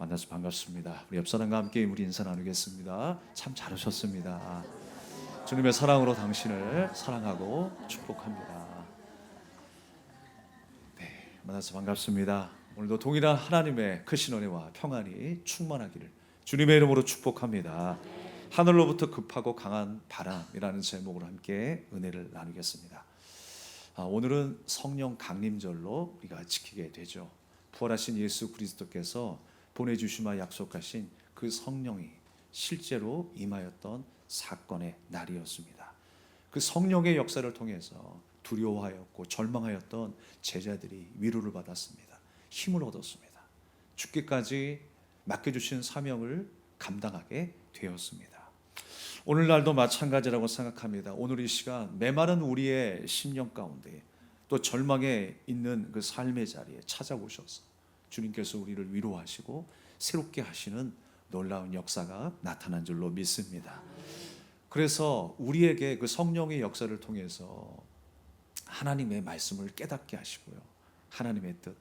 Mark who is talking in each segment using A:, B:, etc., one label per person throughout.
A: 만나서 반갑습니다. 우리 옆 사람과 함께 우리 인사 나누겠습니다. 참 잘하셨습니다. 주님의 사랑으로 당신을 사랑하고 축복합니다. 네, 만나서 반갑습니다. 오늘도 동일한 하나님의 크신 은혜와 평안이 충만하기를 주님의 이름으로 축복합니다. 하늘로부터 급하고 강한 바람이라는 제목으로 함께 은혜를 나누겠습니다. 오늘은 성령 강림절로 우리가 지키게 되죠. 부활하신 예수 그리스도께서 보내주시마 약속하신 그 성령이 실제로 임하였던 사건의 날이었습니다. 그 성령의 역사를 통해서 두려워하였고 절망하였던 제자들이 위로를 받았습니다. 힘을 얻었습니다. 죽기까지 맡겨주신 사명을 감당하게 되었습니다. 오늘날도 마찬가지라고 생각합니다. 오늘 이 시간 메마른 우리의 심령 가운데 또 절망에 있는 그 삶의 자리에 찾아오셔서 주님께서 우리를 위로하시고 새롭게 하시는 놀라운 역사가 나타난 줄로 믿습니다. 그래서 우리에게 그 성령의 역사를 통해서 하나님의 말씀을 깨닫게 하시고요, 하나님의 뜻,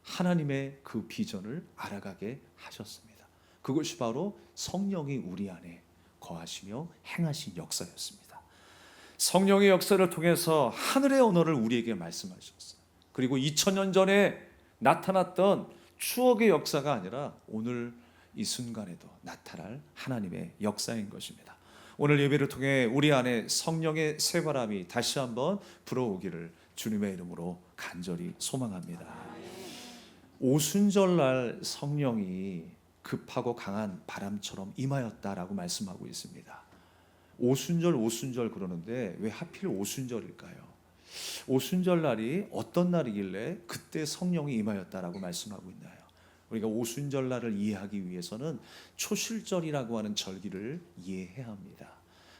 A: 하나님의 그 비전을 알아가게 하셨습니다. 그것이 바로 성령이 우리 안에 거하시며 행하신 역사였습니다. 성령의 역사를 통해서 하늘의 언어를 우리에게 말씀하셨어요. 그리고 2000년 전에 나타났던 추억의 역사가 아니라 오늘 이 순간에도 나타날 하나님의 역사인 것입니다. 오늘 예배를 통해 우리 안에 성령의 새바람이 다시 한번 불어오기를 주님의 이름으로 간절히 소망합니다. 오순절날 성령이 급하고 강한 바람처럼 임하였다라고 말씀하고 있습니다. 오순절 그러는데 왜 하필 오순절일까요? 오순절 날이 어떤 날이길래 그때 성령이 임하였다라고 말씀하고 있나요? 우리가 오순절 날을 이해하기 위해서는 초실절이라고 하는 절기를 이해해야 합니다.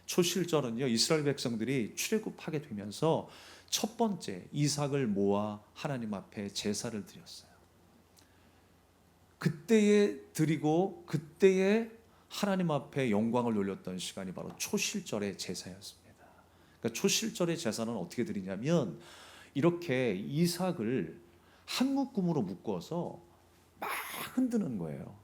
A: 초실절은요, 이스라엘 백성들이 출애굽하게 되면서 첫 번째 이삭을 모아 하나님 앞에 제사를 드렸어요. 그때에 드리고 그때에 하나님 앞에 영광을 돌렸던 시간이 바로 초실절의 제사였습니다. 그러니까 초실절의 제사는 어떻게 드리냐면 이렇게 이삭을 한 묶음으로 묶어서 막 흔드는 거예요.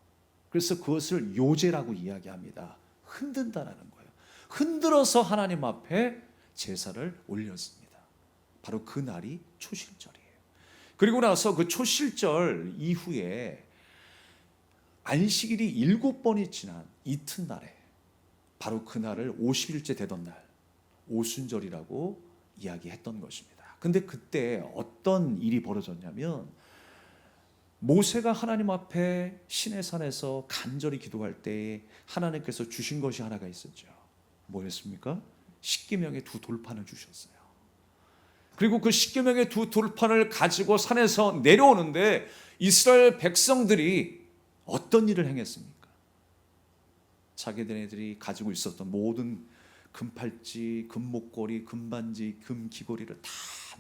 A: 그래서 그것을 요제라고 이야기합니다. 흔든다라는 거예요. 흔들어서 하나님 앞에 제사를 올렸습니다. 바로 그 날이 초실절이에요. 그리고 나서 그 초실절 이후에 안식일이 7번이 지난 이튿날에 바로 그날을 50일째 되던 날 오순절이라고 이야기했던 것입니다. 근데 그때 어떤 일이 벌어졌냐면 모세가 하나님 앞에 시내산에서 간절히 기도할 때 하나님께서 주신 것이 하나가 있었죠. 뭐였습니까? 십계명의 2돌판을 주셨어요. 그리고 그 십계명의 2돌판을 가지고 산에서 내려오는데 이스라엘 백성들이 어떤 일을 행했습니까? 자기들이 가지고 있었던 모든 금팔찌, 금목걸이, 금반지, 금귀걸이를 다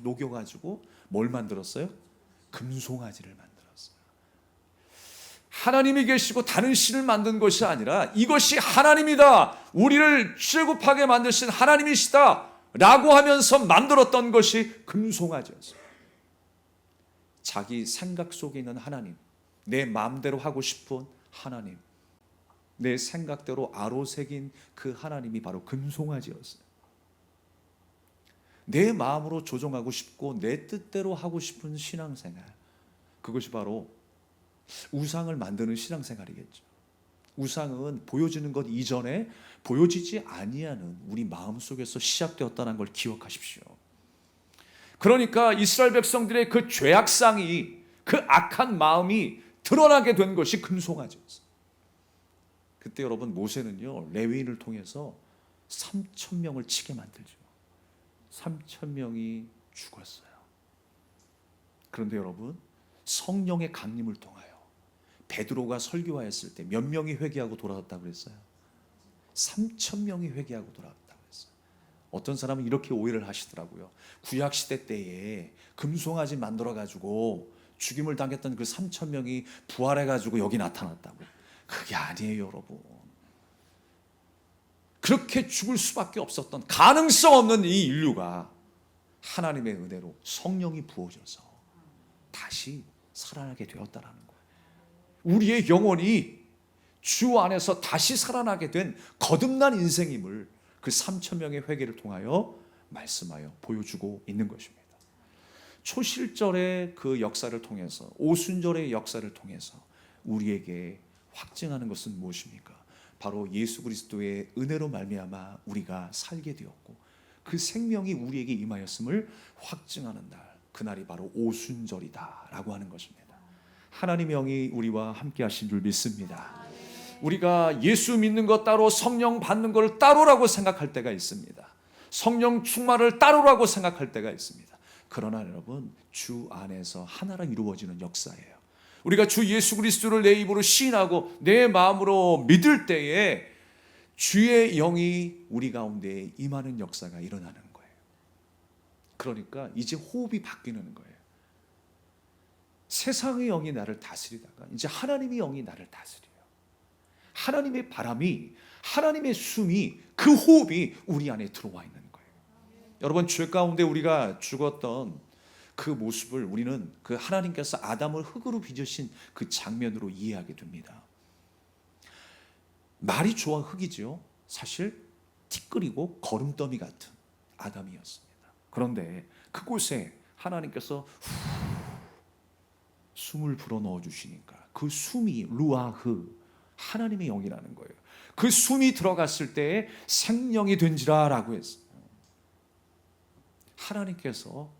A: 녹여가지고 뭘 만들었어요? 금송아지를 만들었어요. 하나님이 계시고 다른 신을 만든 것이 아니라 이것이 하나님이다, 우리를 출애굽하게 만드신 하나님이시다 라고 하면서 만들었던 것이 금송아지였어요. 자기 생각 속에 있는 하나님, 내 마음대로 하고 싶은 하나님, 내 생각대로 아로새긴 그 하나님이 바로 금송아지였어요. 내 마음으로 조종하고 싶고 내 뜻대로 하고 싶은 신앙생활, 그것이 바로 우상을 만드는 신앙생활이겠죠. 우상은 보여지는 것 이전에 보여지지 아니하는 우리 마음속에서 시작되었다는 걸 기억하십시오. 그러니까 이스라엘 백성들의 그 죄악상이, 그 악한 마음이 드러나게 된 것이 금송아지였어요. 그때 여러분 모세는요, 레위인을 통해서 3,000명을 치게 만들죠. 3,000명이 죽었어요. 그런데 여러분, 성령의 강림을 통하여 베드로가 설교하였을 때 몇 명이 회개하고 돌아왔다고 그랬어요? 3,000명이 회개하고 돌아왔다고 그랬어요. 어떤 사람은 이렇게 오해를 하시더라고요. 구약시대 때에 금송아지 만들어가지고 죽임을 당했던 그 3,000명이 부활해가지고 여기 나타났다고. 그게 아니에요, 여러분. 그렇게 죽을 수밖에 없었던, 가능성 없는 이 인류가 하나님의 은혜로 성령이 부어져서 다시 살아나게 되었다라는 거예요. 우리의 영혼이 주 안에서 다시 살아나게 된 거듭난 인생임을 그 3천 명의 회개를 통하여 말씀하여 보여주고 있는 것입니다. 초실절의 그 역사를 통해서, 오순절의 역사를 통해서 우리에게 확증하는 것은 무엇입니까? 바로 예수 그리스도의 은혜로 말미암아 우리가 살게 되었고 그 생명이 우리에게 임하였음을 확증하는 날, 그날이 바로 오순절이다라고 하는 것입니다. 하나님의 영이 우리와 함께 하신 줄 믿습니다. 우리가 예수 믿는 것 따로, 성령 받는 걸 따로라고 생각할 때가 있습니다. 성령 충만을 따로라고 생각할 때가 있습니다. 그러나 여러분, 주 안에서 하나로 이루어지는 역사예요. 우리가 주 예수 그리스도를 내 입으로 시인하고 내 마음으로 믿을 때에 주의 영이 우리 가운데 임하는 역사가 일어나는 거예요. 그러니까 이제 호흡이 바뀌는 거예요. 세상의 영이 나를 다스리다가 이제 하나님의 영이 나를 다스려요. 하나님의 바람이, 하나님의 숨이, 그 호흡이 우리 안에 들어와 있는 거예요. 여러분, 죄 가운데 우리가 죽었던 그 모습을 우리는 그 하나님께서 아담을 흙으로 빚으신 그 장면으로 이해하게 됩니다. 말이 좋아 흙이죠. 사실 티끌이고 거름더미 같은 아담이었습니다. 그런데 그곳에 하나님께서 숨을 불어넣어 주시니까 그 숨이 루아흐, 하나님의 영이라는 거예요. 그 숨이 들어갔을 때 생명이 된지라라고 했어요. 하나님께서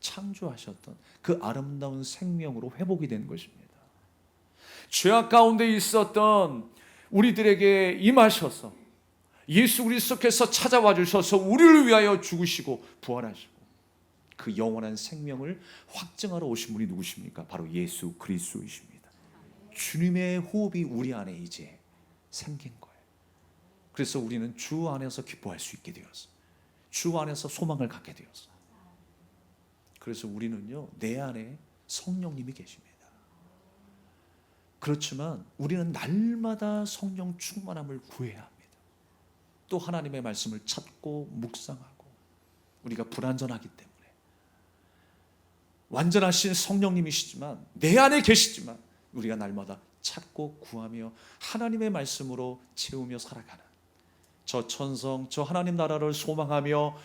A: 창조하셨던 그 아름다운 생명으로 회복이 된 것입니다. 죄악 가운데 있었던 우리들에게 임하셔서 예수 그리스도께서 찾아와 주셔서 우리를 위하여 죽으시고 부활하시고 그 영원한 생명을 확증하러 오신 분이 누구십니까? 바로 예수 그리스도이십니다. 주님의 호흡이 우리 안에 이제 생긴 거예요. 그래서 우리는 주 안에서 기뻐할 수 있게 되었어요. 주 안에서 소망을 갖게 되었어요. 그래서 우리는요, 내 안에 성령님이 계십니다. 그렇지만 우리는 날마다 성령 충만함을 구해야 합니다. 또 하나님의 말씀을 찾고 묵상하고 우리가 불완전하기 때문에 완전하신 성령님이시지만 내 안에 계시지만 우리가 날마다 찾고 구하며 하나님의 말씀으로 채우며 살아가는 저 천성, 저 하나님 나라를 소망하며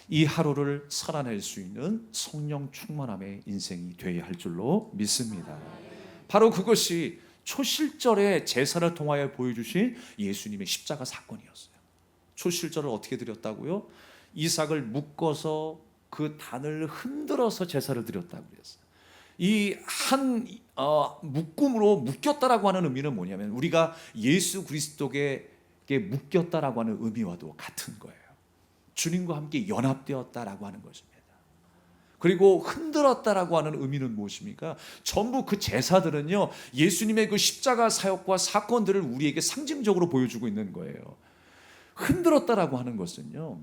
A: 이 하루를 살아낼 수 있는 성령 충만함의 인생이 되어야 할 줄로 믿습니다. 바로 그것이 초실절의 제사를 통하여 보여주신 예수님의 십자가 사건이었어요. 초실절을 어떻게 드렸다고요? 이삭을 묶어서 그 단을 흔들어서 제사를 드렸다고 그랬어요. 이 한 묶음으로 묶였다라고 하는 의미는 뭐냐면 우리가 예수 그리스도에게 묶였다라고 하는 의미와도 같은 거예요. 주님과 함께 연합되었다라고 하는 것입니다. 그리고 흔들었다라고 하는 의미는 무엇입니까? 전부 그 제사들은요, 예수님의 그 십자가 사역과 사건들을 우리에게 상징적으로 보여주고 있는 거예요. 흔들었다라고 하는 것은요,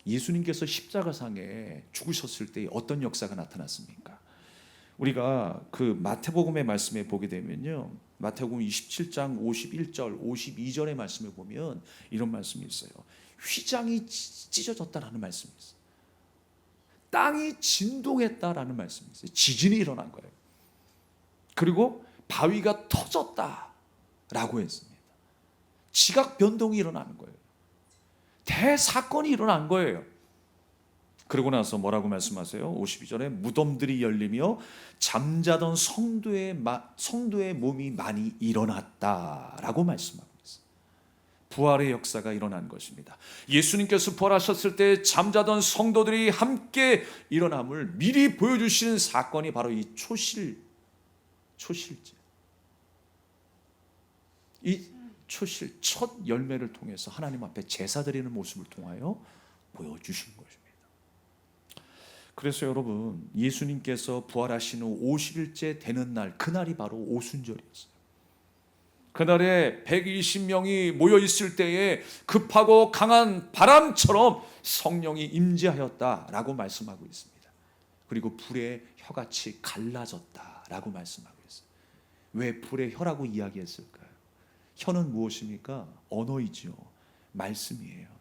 A: 예수님께서 십자가상에 죽으셨을 때 어떤 역사가 나타났습니까? 우리가 그 마태복음의 말씀에 보게 되면요, 마태복음 27장 51절 52절의 말씀을 보면 이런 말씀이 있어요. 휘장이 찢어졌다라는 말씀이 있어요. 땅이 진동했다라는 말씀이 있어요. 지진이 일어난 거예요. 그리고 바위가 터졌다라고 했습니다. 지각 변동이 일어나는 거예요. 대사건이 일어난 거예요. 그러고 나서 뭐라고 말씀하세요? 52절에 무덤들이 열리며 잠자던 성도의 몸이 많이 일어났다라고 말씀하고 있어요. 부활의 역사가 일어난 것입니다. 예수님께서 부활하셨을 때 잠자던 성도들이 함께 일어남을 미리 보여주시는 사건이 바로 이 초실제. 이 초실, 첫 열매를 통해서 하나님 앞에 제사 드리는 모습을 통하여 보여주신 것입니다. 그래서 여러분, 예수님께서 부활하신 후 50일째 되는 날, 그날이 바로 오순절이었어요. 그날에 120명이 모여 있을 때에 급하고 강한 바람처럼 성령이 임재하였다라고 말씀하고 있습니다. 그리고 불의 혀같이 갈라졌다라고 말씀하고 있어요. 왜 불의 혀라고 이야기했을까요? 혀는 무엇입니까? 언어이죠. 말씀이에요.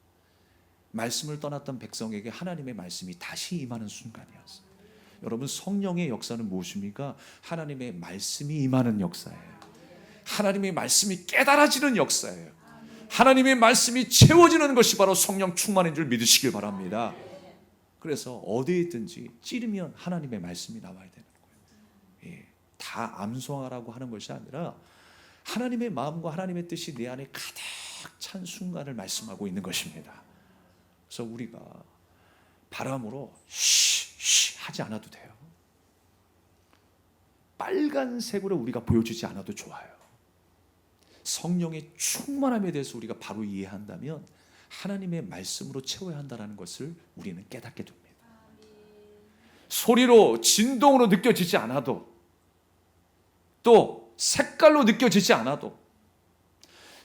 A: 말씀을 떠났던 백성에게 하나님의 말씀이 다시 임하는 순간이었어요. 여러분, 성령의 역사는 무엇입니까? 하나님의 말씀이 임하는 역사예요. 하나님의 말씀이 깨달아지는 역사예요. 하나님의 말씀이 채워지는 것이 바로 성령 충만인 줄 믿으시길 바랍니다. 그래서 어디에 있든지 찌르면 하나님의 말씀이 나와야 되는 거예요. 예, 다 암송하라고 하는 것이 아니라 하나님의 마음과 하나님의 뜻이 내 안에 가득 찬 순간을 말씀하고 있는 것입니다. 그래서 우리가 바람으로 쉬 하지 않아도 돼요. 빨간색으로 우리가 보여주지 않아도 좋아요. 성령의 충만함에 대해서 우리가 바로 이해한다면 하나님의 말씀으로 채워야 한다는 것을 우리는 깨닫게 됩니다. 소리로 진동으로 느껴지지 않아도, 또 색깔로 느껴지지 않아도,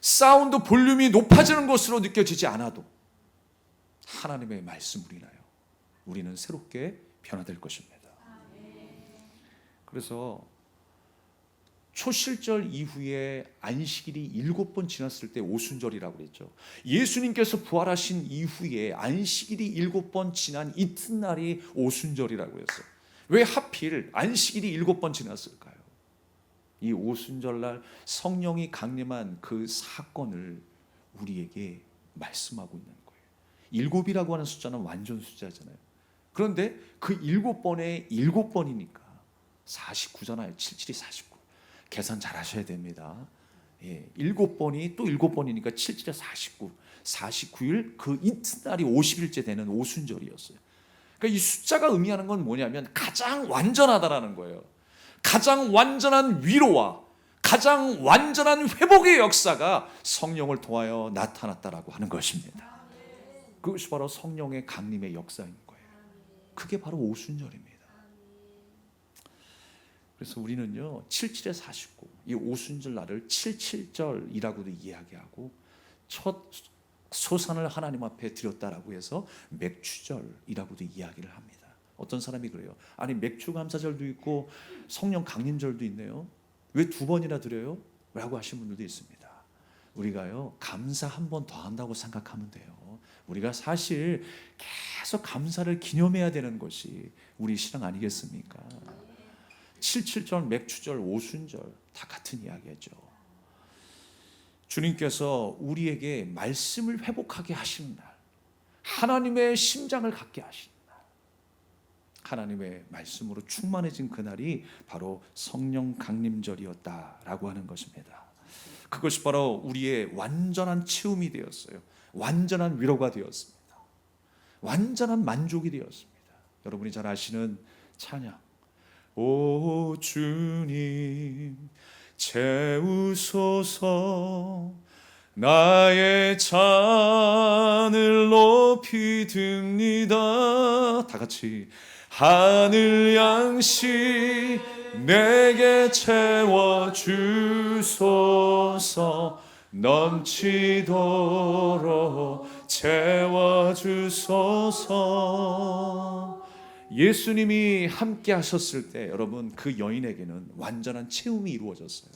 A: 사운드 볼륨이 높아지는 것으로 느껴지지 않아도 하나님의 말씀으로 인하여 우리는 새롭게 변화될 것입니다. 그래서 초실절 이후에 안식일이 7번 지났을 때 오순절이라고 그랬죠. 예수님께서 부활하신 이후에 안식일이 7번 지난 이튿날이 오순절이라고 했어요. 왜 하필 안식일이 7번 지났을까요? 이 오순절날 성령이 강림한 그 사건을 우리에게 말씀하고 있는 거예요. 7이라고 하는 숫자는 완전 숫자잖아요. 그런데 그 7번에 7번이니까 49잖아요. 77이 49. 계산 잘 하셔야 됩니다. 예, 7번이 또 7번이니까 77에 49. 49일 그 이튿날이 50일째 되는 오순절이었어요. 그러니까 이 숫자가 의미하는 건 뭐냐면 가장 완전하다라는 거예요. 가장 완전한 위로와 가장 완전한 회복의 역사가 성령을 통하여 나타났다라고 하는 것입니다. 그것이 바로 성령의 강림의 역사인 거예요. 그게 바로 오순절입니다. 그래서 우리는요 77에 49, 이 오순절 날을 77절이라고도 이야기하고 첫 소산을 하나님 앞에 드렸다라고 해서 맥추절이라고도 이야기를 합니다. 어떤 사람이 그래요. 아니 맥추 감사절도 있고 성령 강림절도 있네요. 왜 2번이나 드려요? 라고 하신 분들도 있습니다. 우리가요 감사 한 번 더 한다고 생각하면 돼요. 우리가 사실 계속 감사를 기념해야 되는 것이 우리 신앙 아니겠습니까? 77절, 맥추절, 오순절 다 같은 이야기죠. 주님께서 우리에게 말씀을 회복하게 하시는 날, 하나님의 심장을 갖게 하시는 날, 하나님의 말씀으로 충만해진 그날이 바로 성령 강림절이었다라고 하는 것입니다. 그것이 바로 우리의 완전한 채움이 되었어요. 완전한 위로가 되었습니다. 완전한 만족이 되었습니다. 여러분이 잘 아시는 찬양, 오 주님 채우소서 나의 잔을 높이 듭니다. 다 같이 하늘 양식 내게 채워주소서 넘치도록 채워주소서. 예수님이 함께 하셨을 때 여러분 그 여인에게는 완전한 채움이 이루어졌어요.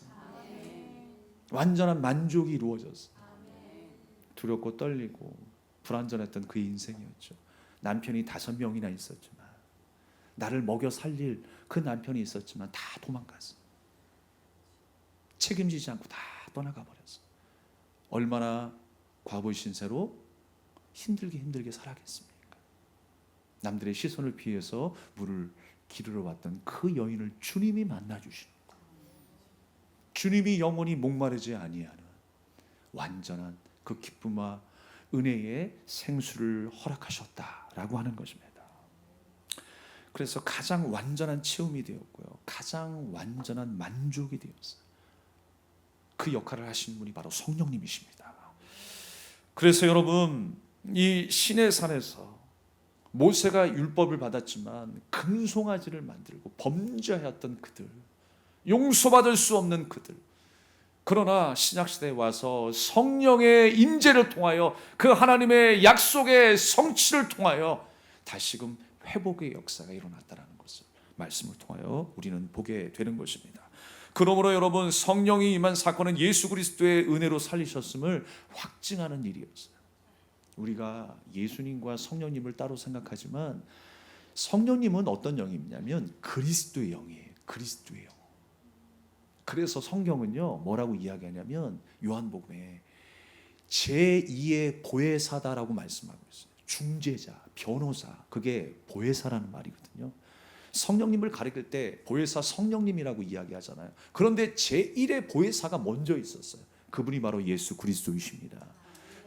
A: 완전한 만족이 이루어졌어요. 두렵고 떨리고 불안전했던 그 인생이었죠. 남편이 5명이나 있었지만 나를 먹여 살릴 그 남편이 있었지만 다 도망갔어요. 책임지지 않고 다 떠나가 버렸어요. 얼마나 과부 신세로 힘들게 살아겠습니까? 남들의 시선을 피해서 물을 기르러 왔던 그 여인을 주님이 만나주시는 거예요. 주님이 영원히 목마르지 아니하는 완전한 그 기쁨과 은혜의 생수를 허락하셨다라고 하는 것입니다. 그래서 가장 완전한 체험이 되었고요. 가장 완전한 만족이 되었어요. 그 역할을 하신 분이 바로 성령님이십니다. 그래서 여러분 이 시내산에서 모세가 율법을 받았지만 금송아지를 만들고 범죄하였던 그들, 용서받을 수 없는 그들, 그러나 신약시대에 와서 성령의 임재를 통하여 그 하나님의 약속의 성취를 통하여 다시금 회복의 역사가 일어났다는 것을 말씀을 통하여 우리는 보게 되는 것입니다. 그러므로 여러분 성령이 임한 사건은 예수 그리스도의 은혜로 살리셨음을 확증하는 일이었어요. 우리가 예수님과 성령님을 따로 생각하지만 성령님은 어떤 영이냐면 그리스도의 영이에요. 그리스도의 영. 그래서 성경은요 뭐라고 이야기하냐면 요한복음에 제2의 보혜사다라고 말씀하고 있어요. 중재자, 변호사, 그게 보혜사라는 말이거든요. 성령님을 가리킬 때 보혜사 성령님이라고 이야기하잖아요. 그런데 제1의 보혜사가 먼저 있었어요. 그분이 바로 예수 그리스도이십니다.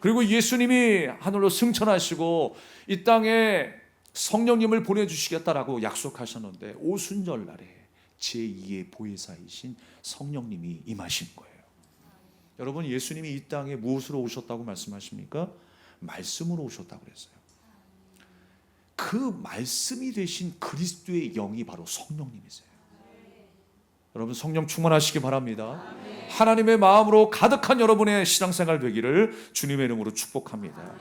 A: 그리고 예수님이 하늘로 승천하시고 이 땅에 성령님을 보내주시겠다라고 약속하셨는데 오순절 날에 제2의 보혜사이신 성령님이 임하신 거예요. 여러분, 예수님이 이 땅에 무엇으로 오셨다고 말씀하십니까? 말씀으로 오셨다고 그랬어요. 그 말씀이 되신 그리스도의 영이 바로 성령님이세요. 여러분, 성령 충만하시기 바랍니다. 하나님의 마음으로 가득한 여러분의 신앙생활 되기를 주님의 이름으로 축복합니다.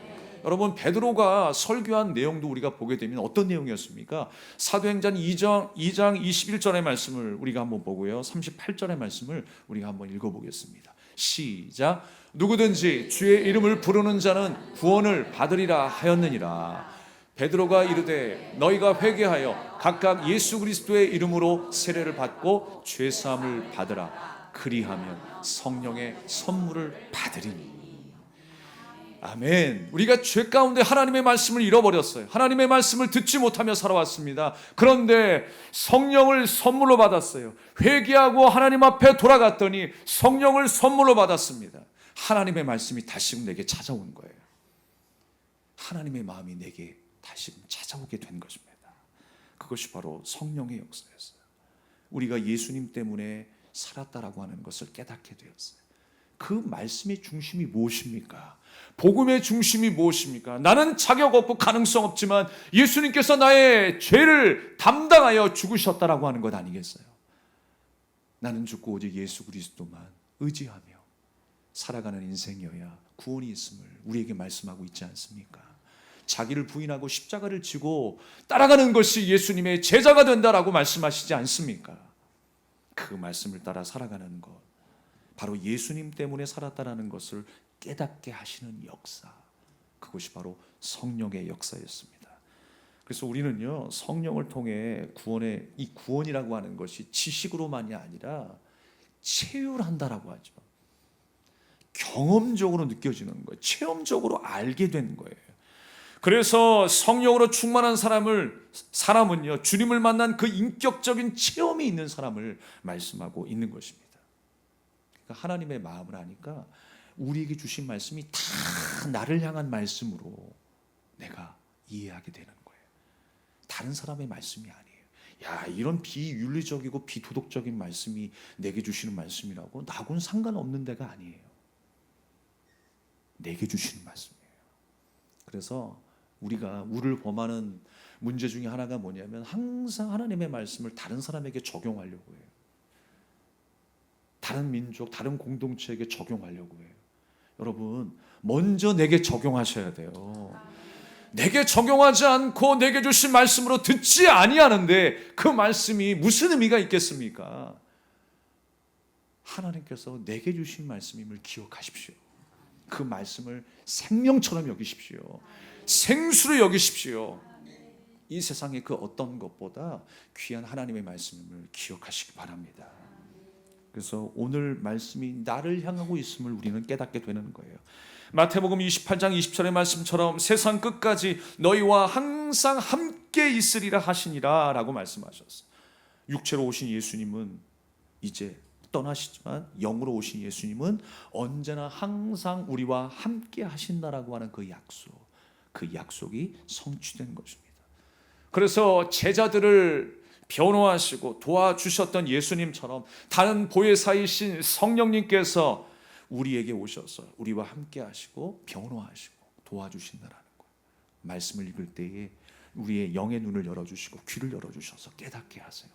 A: 여러분, 베드로가 설교한 내용도 우리가 보게 되면 어떤 내용이었습니까? 사도행전 2장 21절의 말씀을 우리가 한번 보고요, 38절의 말씀을 우리가 한번 읽어보겠습니다. 시작. 누구든지 주의 이름을 부르는 자는 구원을 받으리라 하였느니라. 베드로가 이르되 너희가 회개하여 각각 예수 그리스도의 이름으로 세례를 받고 죄 사함을 받으라. 그리하면 성령의 선물을 받으리니. 아멘. 우리가 죄 가운데 하나님의 말씀을 잃어버렸어요. 하나님의 말씀을 듣지 못하며 살아왔습니다. 그런데 성령을 선물로 받았어요. 회개하고 하나님 앞에 돌아갔더니 성령을 선물로 받았습니다. 하나님의 말씀이 다시금 내게 찾아온 거예요. 하나님의 마음이 내게 다시금 찾아오게 된 것입니다. 그것이 바로 성령의 역사였어요. 우리가 예수님 때문에 살았다라고 하는 것을 깨닫게 되었어요. 그 말씀의 중심이 무엇입니까? 복음의 중심이 무엇입니까? 나는 자격 없고 가능성 없지만 예수님께서 나의 죄를 담당하여 죽으셨다라고 하는 것 아니겠어요? 나는 죽고 오직 예수 그리스도만 의지하며 살아가는 인생이어야 구원이 있음을 우리에게 말씀하고 있지 않습니까? 자기를 부인하고 십자가를 지고 따라가는 것이 예수님의 제자가 된다라고 말씀하시지 않습니까? 그 말씀을 따라 살아가는 것, 바로 예수님 때문에 살았다라는 것을 깨닫게 하시는 역사, 그것이 바로 성령의 역사였습니다. 그래서 우리는요, 성령을 통해 이 구원이라고 하는 것이 지식으로만이 아니라 체휼한다라고 하죠. 경험적으로 느껴지는 거예요. 체험적으로 알게 되는 거예요. 그래서 성령으로 충만한 사람은요, 주님을 만난 그 인격적인 체험이 있는 사람을 말씀하고 있는 것입니다. 그러니까 하나님의 마음을 아니까 우리에게 주신 말씀이 다 나를 향한 말씀으로 내가 이해하게 되는 거예요. 다른 사람의 말씀이 아니에요. 야, 이런 비윤리적이고 비도덕적인 말씀이 내게 주시는 말씀이라고 나하고는 상관없는 데가 아니에요. 내게 주시는 말씀이에요. 그래서 우리를 범하는 문제 중에 하나가 뭐냐면 항상 하나님의 말씀을 다른 사람에게 적용하려고 해요. 다른 민족, 다른 공동체에게 적용하려고 해요. 여러분, 먼저 내게 적용하셔야 돼요. 내게 적용하지 않고 내게 주신 말씀으로 듣지 아니하는데 그 말씀이 무슨 의미가 있겠습니까? 하나님께서 내게 주신 말씀임을 기억하십시오. 그 말씀을 생명처럼 여기십시오. 생수로 여기십시오. 이 세상의 그 어떤 것보다 귀한 하나님의 말씀을 기억하시기 바랍니다. 그래서 오늘 말씀이 나를 향하고 있음을 우리는 깨닫게 되는 거예요. 마태복음 28장 20절의 말씀처럼 세상 끝까지 너희와 항상 함께 있으리라 하시니라 라고 말씀하셨어요. 육체로 오신 예수님은 이제 떠나시지만 영으로 오신 예수님은 언제나 항상 우리와 함께 하신다라고 하는 그 약속이 성취된 것입니다. 그래서 제자들을 변호하시고 도와주셨던 예수님처럼 다른 보혜사이신 성령님께서 우리에게 오셔서 우리와 함께 하시고 변호하시고 도와주신다라는 거예요. 말씀을 읽을 때에 우리의 영의 눈을 열어주시고 귀를 열어주셔서 깨닫게 하세요.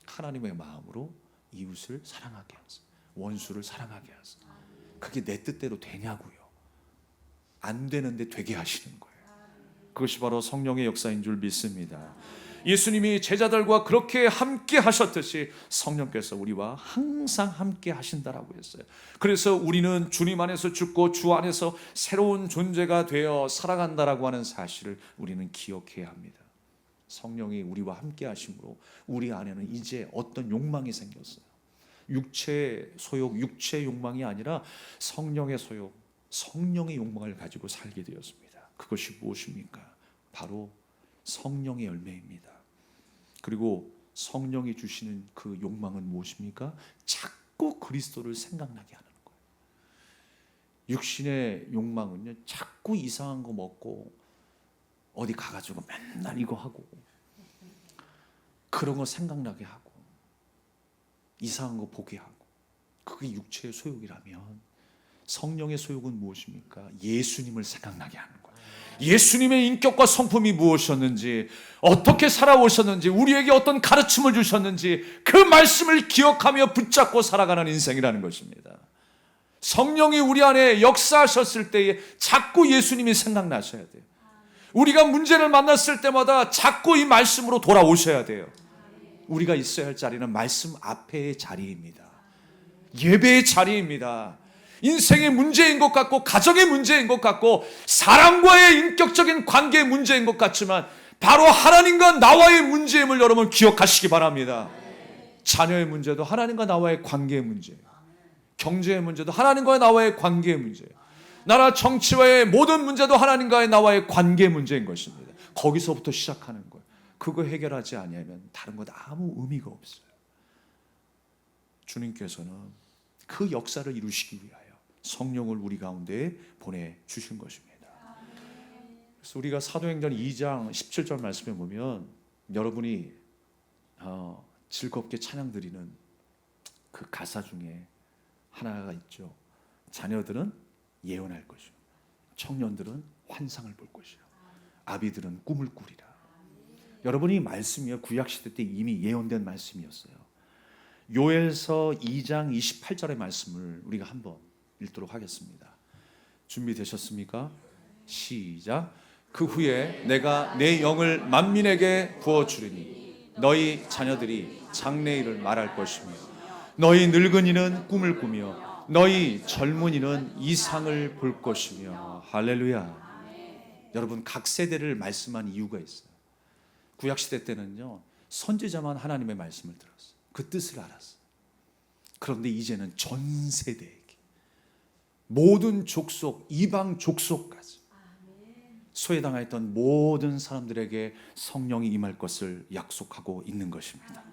A: 하나님의 마음으로 이웃을 사랑하게 하세요. 원수를 사랑하게 하세요. 그게 내 뜻대로 되냐고요. 안 되는데 되게 하시는 거예요. 그것이 바로 성령의 역사인 줄 믿습니다. 예수님이 제자들과 그렇게 함께 하셨듯이 성령께서 우리와 항상 함께 하신다라고 했어요. 그래서 우리는 주님 안에서 죽고 주 안에서 새로운 존재가 되어 살아간다라고 하는 사실을 우리는 기억해야 합니다. 성령이 우리와 함께 하심으로 우리 안에는 이제 어떤 욕망이 생겼어요. 육체의 소욕, 육체의 욕망이 아니라 성령의 소욕, 성령의 욕망을 가지고 살게 되었습니다. 그것이 무엇입니까? 바로 성령의 열매입니다. 그리고 성령이 주시는 그 욕망은 무엇입니까? 자꾸 그리스도를 생각나게 하는 거예요. 육신의 욕망은요, 자꾸 이상한 거 먹고 어디 가가지고 맨날 이거 하고 그런 거 생각나게 하고 이상한 거 보게 하고, 그게 육체의 소욕이라면 성령의 소욕은 무엇입니까? 예수님을 생각나게 하는 거예요. 예수님의 인격과 성품이 무엇이었는지, 어떻게 살아오셨는지, 우리에게 어떤 가르침을 주셨는지 그 말씀을 기억하며 붙잡고 살아가는 인생이라는 것입니다. 성령이 우리 안에 역사하셨을 때에 자꾸 예수님이 생각나셔야 돼요. 우리가 문제를 만났을 때마다 자꾸 이 말씀으로 돌아오셔야 돼요. 우리가 있어야 할 자리는 말씀 앞에의 자리입니다. 예배의 자리입니다. 인생의 문제인 것 같고, 가정의 문제인 것 같고, 사람과의 인격적인 관계의 문제인 것 같지만 바로 하나님과 나와의 문제임을 여러분 기억하시기 바랍니다. 자녀의 문제도 하나님과 나와의 관계의 문제예요. 경제의 문제도 하나님과 나와의 관계의 문제예요. 나라 정치와의 모든 문제도 하나님과의 나와의 관계의 문제인 것입니다. 거기서부터 시작하는 거예요. 그거 해결하지 않으면 다른 것 아무 의미가 없어요. 주님께서는 그 역사를 이루시기 위하여 성령을 우리 가운데 보내주신 것입니다. 그래서 우리가 사도행전 2장 17절 말씀에 보면 여러분이 즐겁게 찬양드리는 그 가사 중에 하나가 있죠. 자녀들은 예언할 것이요, 청년들은 환상을 볼 것이요, 아비들은 꿈을 꾸리라. 여러분이 말씀이요, 구약시대 때 이미 예언된 말씀이었어요. 요엘서 2장 28절의 말씀을 우리가 한번 읽도록 하겠습니다. 준비되셨습니까? 시작. 그 후에 내가 내 영을 만민에게 부어주리니 너희 자녀들이 장래일을 말할 것이며 너희 늙은이는 꿈을 꾸며 너희 젊은이는 이상을 볼 것이며. 할렐루야. 여러분, 각 세대를 말씀한 이유가 있어요. 구약시대 때는요, 선지자만 하나님의 말씀을 들었어요. 그 뜻을 알았어요. 그런데 이제는 전 세대에게, 모든 족속, 이방 족속까지 소외당했던 모든 사람들에게 성령이 임할 것을 약속하고 있는 것입니다.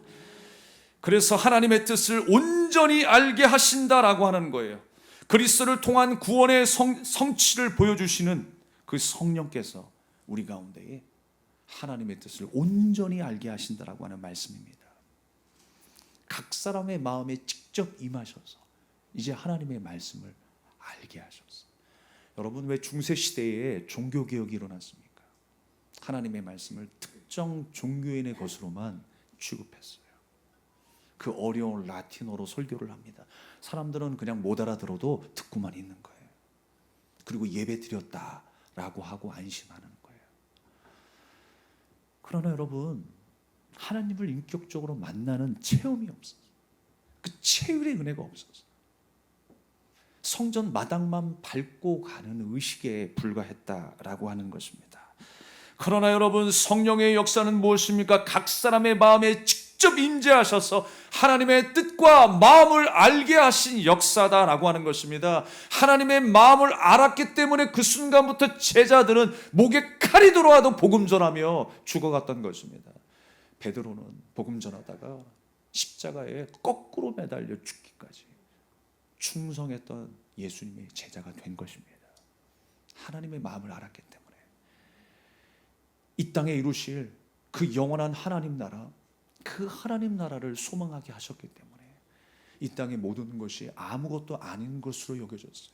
A: 그래서 하나님의 뜻을 온전히 알게 하신다라고 하는 거예요. 그리스도를 통한 구원의 성취를 보여주시는 그 성령께서 우리 가운데에 하나님의 뜻을 온전히 알게 하신다라고 하는 말씀입니다. 각 사람의 마음에 직접 임하셔서 이제 하나님의 말씀을 알게 하셨어요. 여러분, 왜 중세시대에 종교개혁이 일어났습니까? 하나님의 말씀을 특정 종교인의 것으로만 취급했어요. 그 어려운 라틴어로 설교를 합니다. 사람들은 그냥 못 알아들어도 듣고만 있는 거예요. 그리고 예배 드렸다라고 하고 안심하는 거예요. 그러나 여러분, 하나님을 인격적으로 만나는 체험이 없어요. 그 체휼의 은혜가 없어서 성전 마당만 밟고 가는 의식에 불과했다라고 하는 것입니다. 그러나 여러분, 성령의 역사는 무엇입니까? 각 사람의 마음에 직접 임재하셔서 하나님의 뜻과 마음을 알게 하신 역사다라고 하는 것입니다. 하나님의 마음을 알았기 때문에 그 순간부터 제자들은 목에 칼이 들어와도 복음 전하며 죽어갔던 것입니다. 베드로는 복음 전하다가 십자가에 거꾸로 매달려 죽기까지 충성했던 예수님의 제자가 된 것입니다. 하나님의 마음을 알았기 때문에 이 땅에 이루실 그 영원한 하나님 나라, 그 하나님 나라를 소망하게 하셨기 때문에 이 땅의 모든 것이 아무것도 아닌 것으로 여겨졌어요.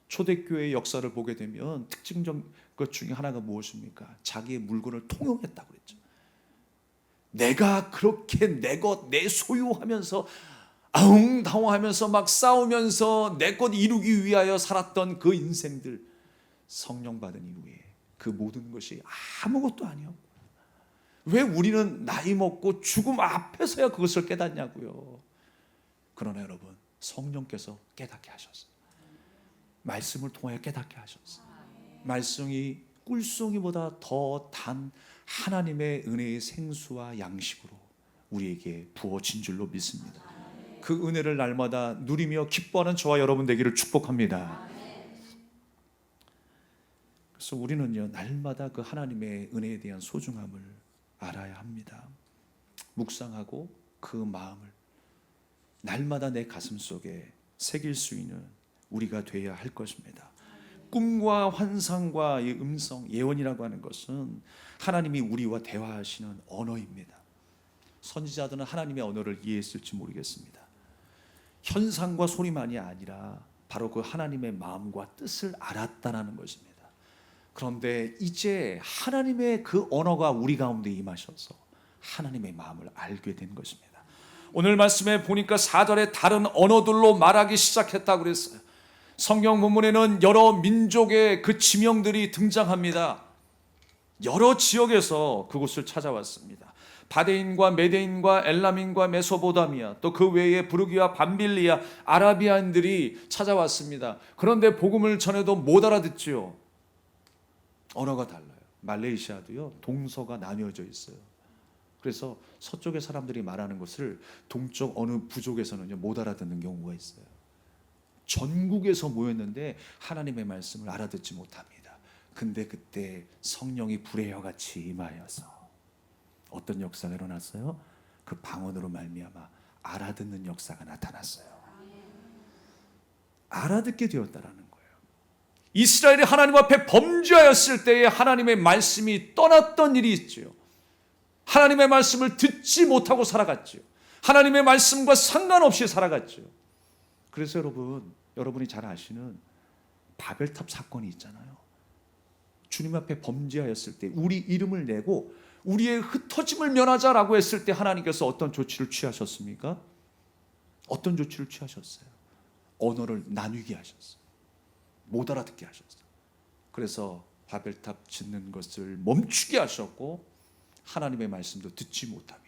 A: 초대교회의 역사를 보게 되면 특징적 것 중에 하나가 무엇입니까? 자기의 물건을 통용했다고 그랬죠. 내가 그렇게 내 것, 내 소유하면서 아웅다웅하면서 막 싸우면서 내 것 이루기 위하여 살았던 그 인생들, 성령 받은 이후에 그 모든 것이 아무것도 아니었고, 왜 우리는 나이 먹고 죽음 앞에서야 그것을 깨닫냐고요. 그러나 여러분, 성령께서 깨닫게 하셨어요. 말씀을 통하여 깨닫게 하셨어요. 말씀이 꿀송이보다 더 단 하나님의 은혜의 생수와 양식으로 우리에게 부어진 줄로 믿습니다. 그 은혜를 날마다 누리며 기뻐하는 저와 여러분 되기를 축복합니다. 그래서 우리는요, 날마다 그 하나님의 은혜에 대한 소중함을 알아야 합니다. 묵상하고 그 마음을 날마다 내 가슴 속에 새길 수 있는 우리가 되어야 할 것입니다. 꿈과 환상과 이 음성, 예언이라고 하는 것은 하나님이 우리와 대화하시는 언어입니다. 선지자들은 하나님의 언어를 이해했을지 모르겠습니다. 현상과 소리만이 아니라 바로 그 하나님의 마음과 뜻을 알았다는 것입니다. 그런데 이제 하나님의 그 언어가 우리 가운데 임하셔서 하나님의 마음을 알게 된 것입니다. 오늘 말씀에 보니까 4절에 다른 언어들로 말하기 시작했다고 그랬어요. 성경 본문에는 여러 민족의 그 지명들이 등장합니다. 여러 지역에서 그곳을 찾아왔습니다. 바데인과 메데인과 엘람인과 메소포타미아, 또 그 외에 부르기와 밤빌리아, 아라비아인들이 찾아왔습니다. 그런데 복음을 전해도 못 알아듣지요. 언어가 달라요. 말레이시아도요, 동서가 나뉘어져 있어요. 그래서 서쪽의 사람들이 말하는 것을 동쪽 어느 부족에서는요, 못 알아듣는 경우가 있어요. 전국에서 모였는데 하나님의 말씀을 알아듣지 못합니다. 근데 그때 성령이 불의 혀같이 임하여서 어떤 역사가 일어났어요? 그 방언으로 말미암아 알아듣는 역사가 나타났어요. 알아듣게 되었다라는 거예요. 이스라엘이 하나님 앞에 범죄하였을 때에 하나님의 말씀이 떠났던 일이 있지요. 하나님의 말씀을 듣지 못하고 살아갔지요. 하나님의 말씀과 상관없이 살아갔지요. 그래서 여러분이 잘 아시는 바벨탑 사건이 있잖아요. 주님 앞에 범죄하였을 때 우리 이름을 내고 우리의 흩어짐을 면하자라고 했을 때 하나님께서 어떤 조치를 취하셨습니까? 어떤 조치를 취하셨어요? 언어를 나누게 하셨어요. 못 알아듣게 하셨어요. 그래서 바벨탑 짓는 것을 멈추게 하셨고 하나님의 말씀도 듣지 못하며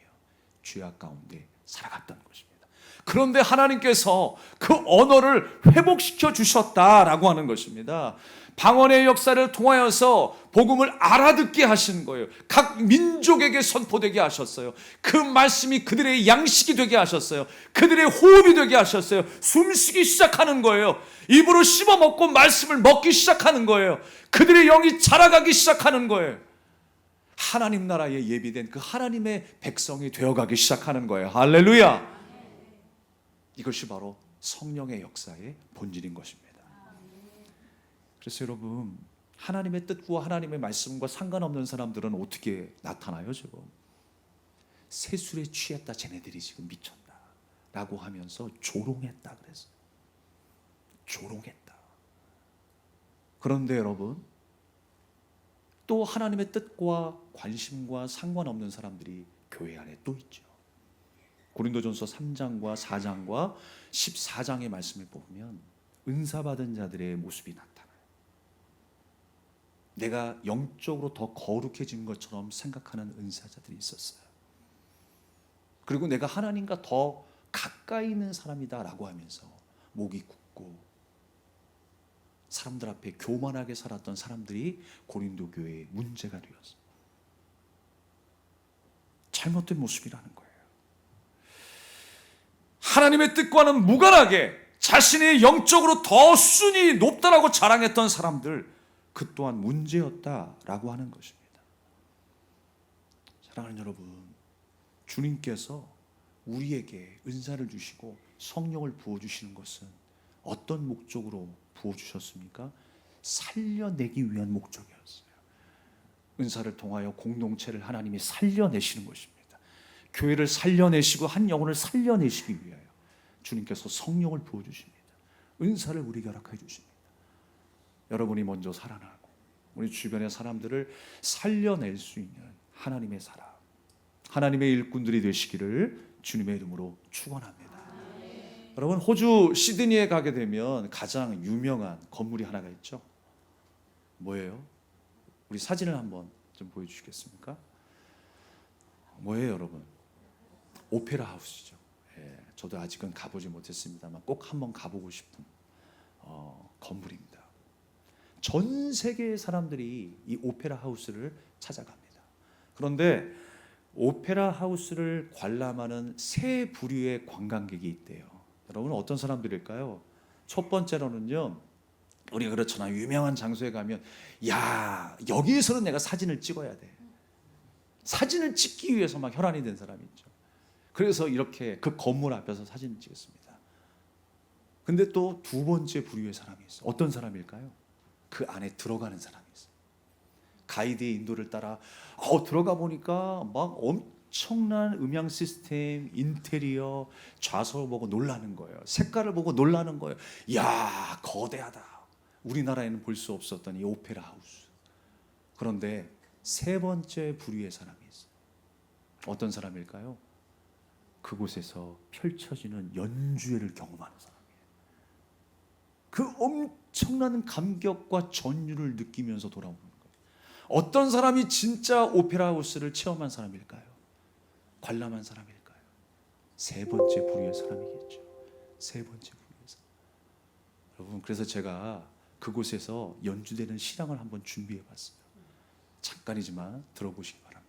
A: 죄악 가운데 살아갔던 것입니다. 그런데 하나님께서 그 언어를 회복시켜 주셨다라고 하는 것입니다. 방언의 역사를 통하여서 복음을 알아듣게 하신 거예요. 각 민족에게 선포되게 하셨어요. 그 말씀이 그들의 양식이 되게 하셨어요. 그들의 호흡이 되게 하셨어요. 숨쉬기 시작하는 거예요. 입으로 씹어먹고 말씀을 먹기 시작하는 거예요. 그들의 영이 자라가기 시작하는 거예요. 하나님 나라에 예비된 그 하나님의 백성이 되어가기 시작하는 거예요. 할렐루야. 이것이 바로 성령의 역사의 본질인 것입니다. 그래서 여러분, 하나님의 뜻과 하나님의 말씀과 상관없는 사람들은 어떻게 나타나요? 지금 세술에 취했다, 쟤네들이 지금 미쳤다 라고 하면서 조롱했다 그랬어요. 조롱했다. 그런데 여러분, 또 하나님의 뜻과 관심과 상관없는 사람들이 교회 안에 또 있죠. 고린도전서 3장과 4장과 14장의 말씀을 보면 은사 받은 자들의 모습이 나타나요. 내가 영적으로 더 거룩해진 것처럼 생각하는 은사자들이 있었어요. 그리고 내가 하나님과 더 가까이 있는 사람이다라고 하면서 목이 굳고 사람들 앞에 교만하게 살았던 사람들이 고린도 교회의 문제가 되었어요. 잘못된 모습이라는 거예요. 하나님의 뜻과는 무관하게 자신이 영적으로 더 수준이 높다라고 자랑했던 사람들, 그 또한 문제였다라고 하는 것입니다. 사랑하는 여러분, 주님께서 우리에게 은사를 주시고 성령을 부어주시는 것은 어떤 목적으로 부어주셨습니까? 살려내기 위한 목적이었어요. 은사를 통하여 공동체를 하나님이 살려내시는 것입니다. 교회를 살려내시고 한 영혼을 살려내시기 위하여 주님께서 성령을 부어주십니다. 은사를 우리에게 허락해 주십니다. 여러분이 먼저 살아나고 우리 주변의 사람들을 살려낼 수 있는 하나님의 사람, 하나님의 일꾼들이 되시기를 주님의 이름으로 축원합니다. 여러분, 호주 시드니에 가게 되면 가장 유명한 건물이 하나가 있죠. 뭐예요? 우리 사진을 한번 좀 보여주시겠습니까? 뭐예요, 여러분? 오페라 하우스죠. 예, 저도 아직은 가보지 못했습니다만 꼭 한번 가보고 싶은 건물입니다. 전 세계의 사람들이 이 오페라 하우스를 찾아갑니다. 그런데 오페라 하우스를 관람하는 세 부류의 관광객이 있대요. 여러분 어떤 사람들일까요? 첫 번째로는요, 우리가 그렇잖아요. 유명한 장소에 가면 야, 여기에서는 내가 사진을 찍어야 돼. 사진을 찍기 위해서 막 혈안이 된 사람이 있죠. 그래서 이렇게 그 건물 앞에서 사진을 찍었습니다. 근데 또 두 번째 부류의 사람이 있어요. 어떤 사람일까요? 그 안에 들어가는 사람이 있어요. 가이드의 인도를 따라 들어가 보니까 막 엄청난 음향 시스템, 인테리어, 좌석을 보고 놀라는 거예요. 색깔을 보고 놀라는 거예요. 야, 거대하다. 우리나라에는 볼 수 없었던 이 오페라 하우스. 그런데 세 번째 부류의 사람이 있어요. 어떤 사람일까요? 그곳에서 펼쳐지는 연주회를 경험하는 사람이에요. 그 엄청난 감격과 전율을 느끼면서 돌아오는 거예요. 어떤 사람이 진짜 오페라 하우스를 체험한 사람일까요? 관람한 사람일까요? 세 번째 부류의 사람이겠죠. 세 번째 부류의 사람. 여러분, 그래서 제가 그곳에서 연주되는 실황을 한번 준비해 봤어요. 잠깐이지만 들어보시기 바랍니다.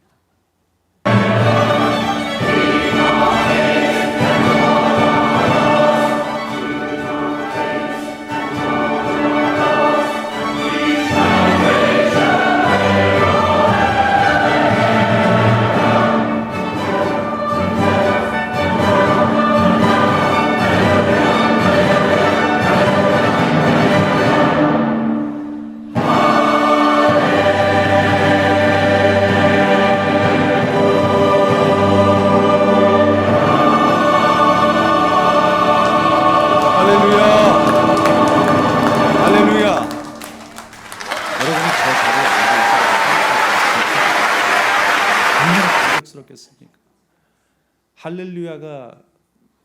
A: 할렐루야가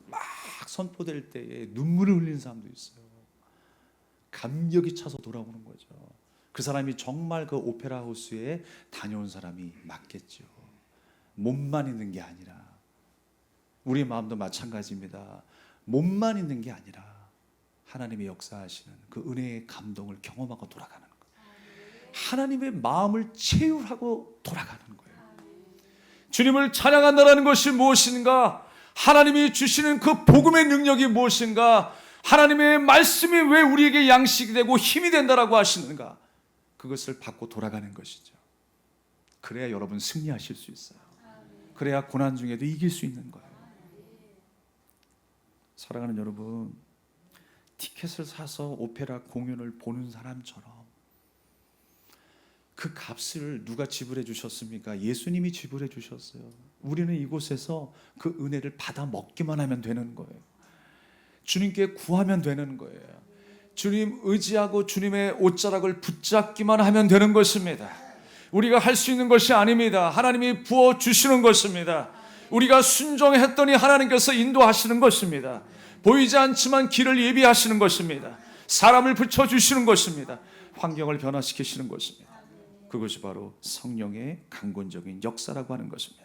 A: 막 선포될 때에 눈물을 흘리는 사람도 있어요. 감격이 차서 돌아오는 거죠. 그 사람이 정말 그 오페라 하우스에 다녀온 사람이 맞겠죠. 몸만 있는 게 아니라 우리 마음도 마찬가지입니다. 몸만 있는 게 아니라 하나님의 역사하시는 그 은혜의 감동을 경험하고 돌아가는 거예요. 하나님의 마음을 체휼하고 돌아가는 거예요. 주님을 찬양한다는 것이 무엇인가? 하나님이 주시는 그 복음의 능력이 무엇인가? 하나님의 말씀이 왜 우리에게 양식이 되고 힘이 된다라고 하시는가? 그것을 받고 돌아가는 것이죠. 그래야 여러분 승리하실 수 있어요. 그래야 고난 중에도 이길 수 있는 거예요. 사랑하는 여러분, 티켓을 사서 오페라 공연을 보는 사람처럼 그 값을 누가 지불해 주셨습니까? 예수님이 지불해 주셨어요. 우리는 이곳에서 그 은혜를 받아 먹기만 하면 되는 거예요. 주님께 구하면 되는 거예요. 주님 의지하고 주님의 옷자락을 붙잡기만 하면 되는 것입니다. 우리가 할 수 있는 것이 아닙니다. 하나님이 부어주시는 것입니다. 우리가 순종했더니 하나님께서 인도하시는 것입니다. 보이지 않지만 길을 예비하시는 것입니다. 사람을 붙여주시는 것입니다. 환경을 변화시키시는 것입니다. 그것이 바로 성령의 강권적인 역사라고 하는 것입니다.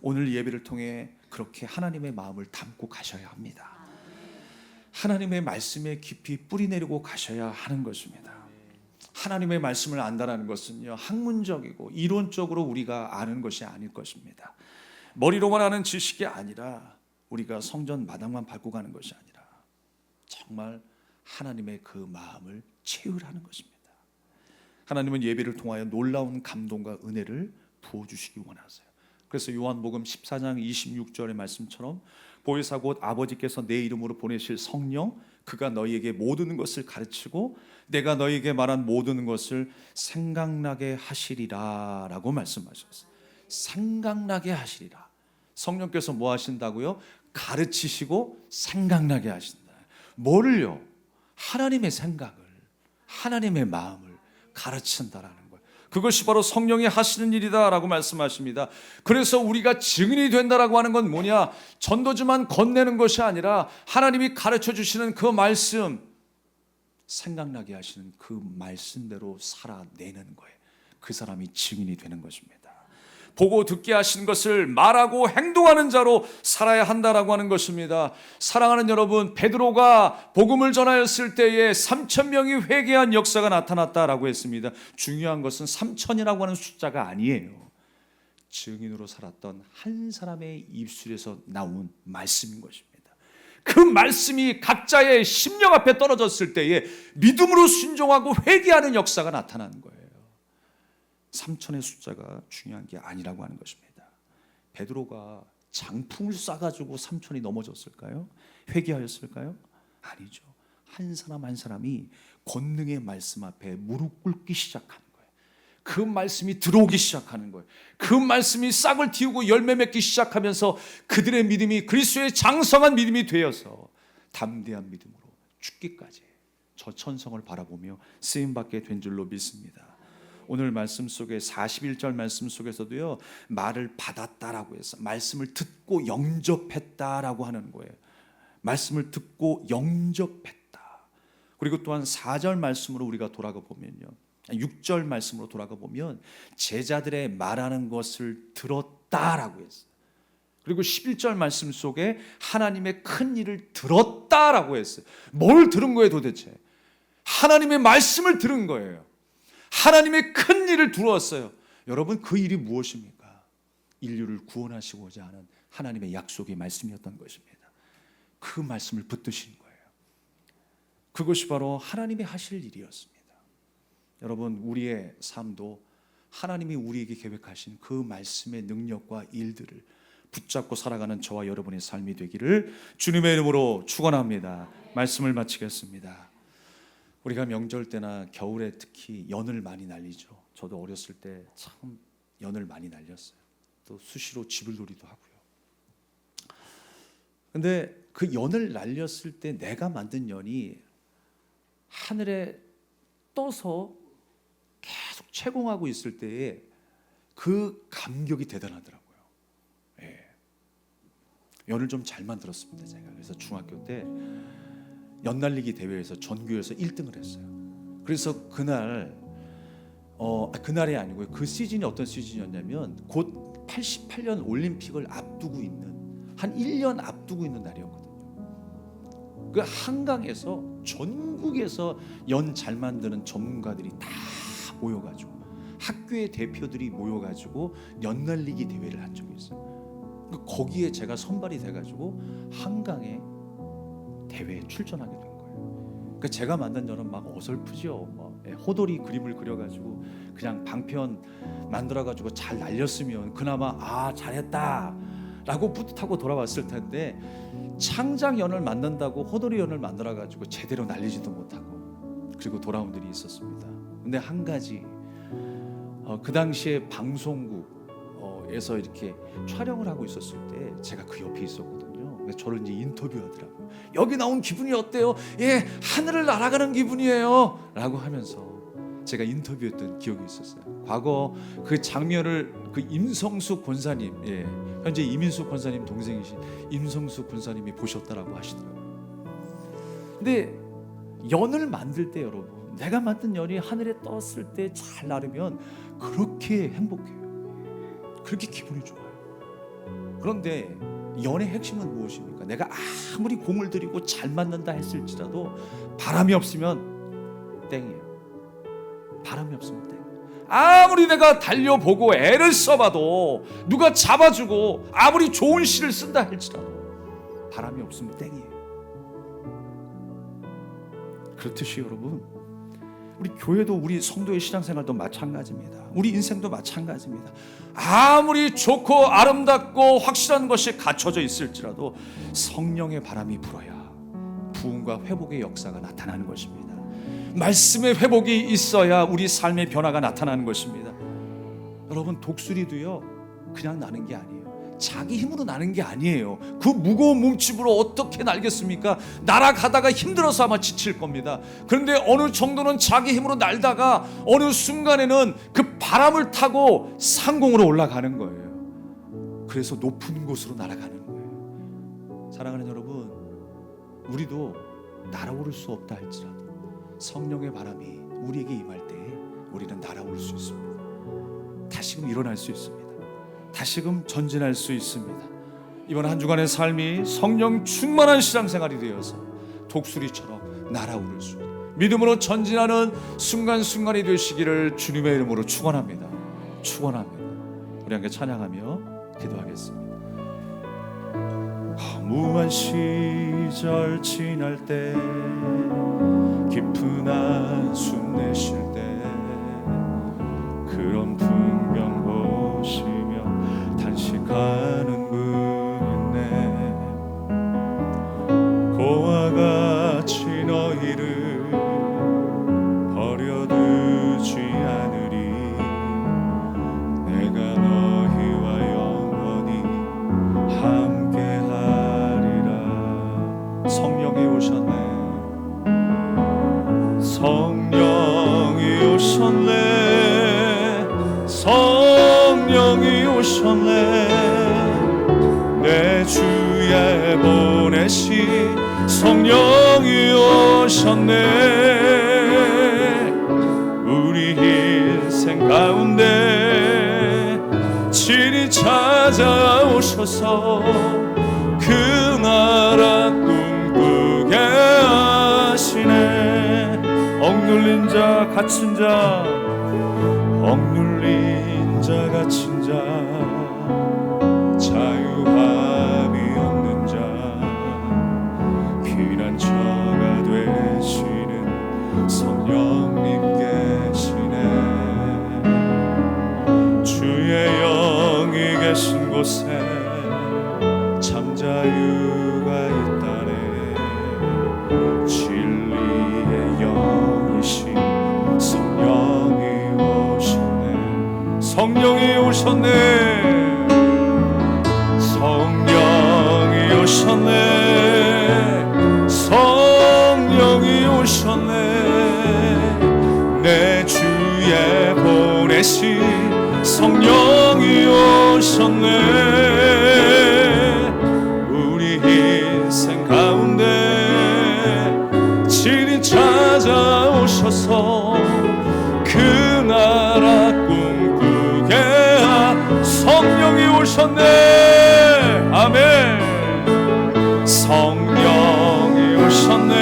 A: 오늘 예배를 통해 그렇게 하나님의 마음을 담고 가셔야 합니다. 하나님의 말씀에 깊이 뿌리 내리고 가셔야 하는 것입니다. 하나님의 말씀을 안다는 것은요, 학문적이고 이론적으로 우리가 아는 것이 아닐 것입니다. 머리로만 아는 지식이 아니라 우리가 성전 마당만 밟고 가는 것이 아니라 정말 하나님의 그 마음을 체휼하는 것입니다. 하나님은 예배를 통하여 놀라운 감동과 은혜를 부어주시기 원하세요. 그래서 요한복음 14장 26절의 말씀처럼 보혜사 곧 아버지께서 내 이름으로 보내실 성령, 그가 너희에게 모든 것을 가르치고 내가 너희에게 말한 모든 것을 생각나게 하시리라 라고 말씀하셨어요. 생각나게 하시리라. 성령께서 뭐 하신다고요? 가르치시고 생각나게 하신다. 뭐를요? 하나님의 생각을, 하나님의 마음을 가르친다라는 거예요. 그것이 바로 성령이 하시는 일이다라고 말씀하십니다. 그래서 우리가 증인이 된다라고 하는 건 뭐냐? 전도지만 건네는 것이 아니라 하나님이 가르쳐 주시는 그 말씀, 생각나게 하시는 그 말씀대로 살아내는 거예요. 그 사람이 증인이 되는 것입니다. 보고 듣게 하시는 것을 말하고 행동하는 자로 살아야 한다라고 하는 것입니다. 사랑하는 여러분, 베드로가 복음을 전하였을 때에 3,000명이 회개한 역사가 나타났다라고 했습니다. 중요한 것은 3,000이라고 하는 숫자가 아니에요. 증인으로 살았던 한 사람의 입술에서 나온 말씀인 것입니다. 그 말씀이 각자의 심령 앞에 떨어졌을 때에 믿음으로 순종하고 회개하는 역사가 나타나는 거예요. 3천의 숫자가 중요한 게 아니라고 하는 것입니다. 베드로가 장풍을 쏴가지고 3천이 넘어졌을까요? 회개하였을까요? 아니죠. 한 사람 한 사람이 권능의 말씀 앞에 무릎 꿇기 시작하는 거예요. 그 말씀이 들어오기 시작하는 거예요. 그 말씀이 싹을 틔우고 열매 맺기 시작하면서 그들의 믿음이 그리스도의 장성한 믿음이 되어서 담대한 믿음으로 죽기까지 저 천성을 바라보며 쓰임받게 된 줄로 믿습니다. 오늘 말씀 속에 41절 말씀 속에서도요, 말을 받았다라고 해서 말씀을 듣고 영접했다라고 하는 거예요. 말씀을 듣고 영접했다. 그리고 또한 4절 말씀으로 우리가 돌아가 보면요, 6절 말씀으로 돌아가 보면 제자들의 말하는 것을 들었다라고 했어요. 그리고 11절 말씀 속에 하나님의 큰 일을 들었다라고 했어요. 뭘 들은 거예요 도대체? 하나님의 말씀을 들은 거예요. 하나님의 큰 일을 들었어요. 여러분, 그 일이 무엇입니까? 인류를 구원하시고자 하는 하나님의 약속의 말씀이었던 것입니다. 그 말씀을 붙드신 거예요. 그것이 바로 하나님이 하실 일이었습니다. 여러분, 우리의 삶도 하나님이 우리에게 계획하신 그 말씀의 능력과 일들을 붙잡고 살아가는 저와 여러분의 삶이 되기를 주님의 이름으로 축원합니다. 말씀을 마치겠습니다. 우리가 명절 때나 겨울에 특히 연을 많이 날리죠. 저도 어렸을 때 참 연을 많이 날렸어요. 또 수시로 쥐불놀이도 하고요. 근데 그 연을 날렸을 때 내가 만든 연이 하늘에 떠서 계속 채공하고 있을 때에 그 감격이 대단하더라고요. 예. 연을 좀 잘 만들었습니다, 제가. 그래서 중학교 때 연날리기 대회에서 전교에서 1등을 했어요. 그래서 그날이 아니고요, 그 시즌이 어떤 시즌이었냐면 곧 88년 올림픽을 앞두고 있는, 한 1년 앞두고 있는 날이었거든요. 그 한강에서 전국에서 연 잘 만드는 전문가들이 다 모여가지고, 학교의 대표들이 모여가지고 연날리기 대회를 한 적이 있어요. 거기에 제가 선발이 돼가지고 한강에 대회에 출전하게 된 거예요. 그러니까 제가 만든 연은 막 어설프죠. 호돌이 그림을 그려가지고 그냥 방편 만들어가지고 잘 날렸으면 그나마 잘했다라고 뿌듯하고 돌아왔을 텐데, 창작 연을 만든다고 호돌이 연을 만들어가지고 제대로 날리지도 못하고 그리고 돌아온 일이 있었습니다. 근데 한 가지, 그 당시에 방송국에서 이렇게 촬영을 하고 있었을 때 제가 그 옆에 있었거든요. 저를 이제 인터뷰하더라고요. 여기 나온 기분이 어때요? 예, 하늘을 날아가는 기분이에요 라고 하면서 제가 인터뷰했던 기억이 있었어요. 과거 그 장면을 그 임성숙 권사님, 현재 이민숙 권사님 동생이신 임성숙 권사님이 보셨다라고 하시더라고요. 근데 연을 만들 때 여러분, 내가 만든 연이 하늘에 떴을 때 잘 나르면 그렇게 행복해요. 그렇게 기분이 좋아요. 그런데 연의 핵심은 무엇입니까? 내가 아무리 공을 들이고 잘 맞는다 했을지라도 바람이 없으면 땡이에요. 바람이 없으면 땡. 아무리 내가 달려보고 애를 써봐도, 누가 잡아주고 아무리 좋은 시를 쓴다 할지라도 바람이 없으면 땡이에요. 그렇듯이 여러분, 우리 교회도, 우리 성도의 신앙생활도 마찬가지입니다. 우리 인생도 마찬가지입니다. 아무리 좋고 아름답고 확실한 것이 갖춰져 있을지라도 성령의 바람이 불어야 부흥과 회복의 역사가 나타나는 것입니다. 말씀의 회복이 있어야 우리 삶의 변화가 나타나는 것입니다. 여러분, 독수리도요 그냥 나는 게 아니에요. 자기 힘으로 나는 게 아니에요. 그 무거운 몸집으로 어떻게 날겠습니까? 날아가다가 힘들어서 아마 지칠 겁니다. 그런데 어느 정도는 자기 힘으로 날다가 어느 순간에는 그 바람을 타고 상공으로 올라가는 거예요. 그래서 높은 곳으로 날아가는 거예요. 사랑하는 여러분, 우리도 날아오를 수 없다 할지라도 성령의 바람이 우리에게 임할 때에 우리는 날아올 수 있습니다. 다시금 일어날 수 있습니다. 다시금 전진할 수 있습니다. 이번 한 주간의 삶이 성령 충만한 신앙생활이 되어서 독수리처럼 날아오를 수 있는 믿음으로 전진하는 순간순간이 되시기를 주님의 이름으로 축원합니다. 축원합니다. 우리 함께 찬양하며 기도하겠습니다. 허무한 시절 지날 때, 깊은 한숨 내쉴 때, 그런 풍경 보시며 단식하는 분 있네. 고와 같이 너희를 버려두지 않으리. 내가 너희와 영원히 함께하리라. 성령이 오셨네. 성령이 오셨네. 성령이 오셨네. 내 주에 보내신 성령이 오셨네. 우리 인생 가운데 친히 찾아오셔서 그 나라 꿈꾸게 하시네. 억눌린 자 갇힌 자, 억눌린 자 갇힌 자, 자유함이 없는 자, 피난처가 되시는 성령님 계시네. 주의 영이 계신 곳에 참 자유가 있다네. 진리의 영이신 성령이 오셨네. 성령이 오셨네. 성령이 오셨네. 성령이 오셨네. 내 주에 보내신 성령이 오셨네. 우리 인생 가운데 친히 찾아오셔서 그 나라 꿈꾸게 성령이 오셨네. 아멘. 성령이 오셨네.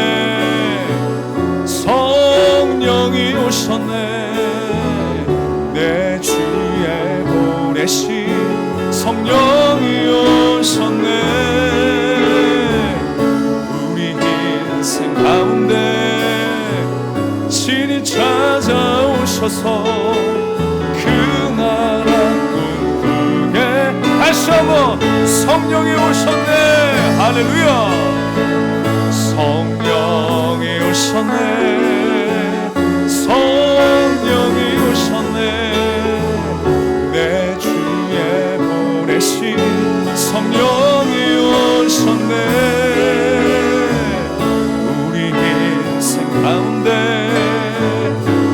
A: 성령이 오셨네. 내 주에 보내신 성령이 오셨네. 우리 인생 가운데 친히 찾아오셔서 그 나라 꿈꾸게 다시 한번 성령이 오셨네. 할렐루야. 성령이 오셨네. 성령이 오셨네. 내 주에 보내신 성령이 오셨네. 우리 인생 가운데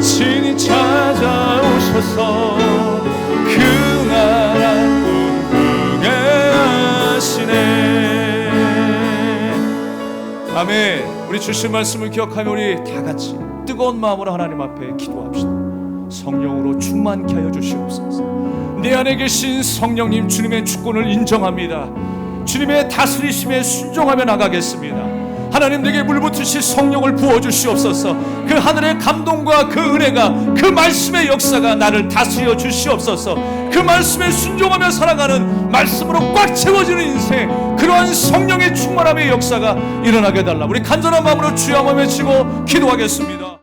A: 친히 찾아오셔서 그 나라 꿈꾸게 하시네. 아멘. 우리 주신 말씀을 기억하며 우리 다 같이 뜨거운 마음으로 하나님 앞에 기도합시다. 성령으로 충만케 하여 주시옵소서. 내 안에 계신 성령님, 주님의 주권을 인정합니다. 주님의 다스리심에 순종하며 나가겠습니다. 하나님, 내게 물붓듯이 성령을 부어주시옵소서. 그 하늘의 감동과 그 은혜가, 그 말씀의 역사가 나를 다스려 주시옵소서. 그 말씀에 순종하며 살아가는, 말씀으로 꽉 채워지는 인생, 그러한 성령의 충만함의 역사가 일어나게 해달라. 우리 간절한 마음으로 주여 한번 외치고 기도하겠습니다.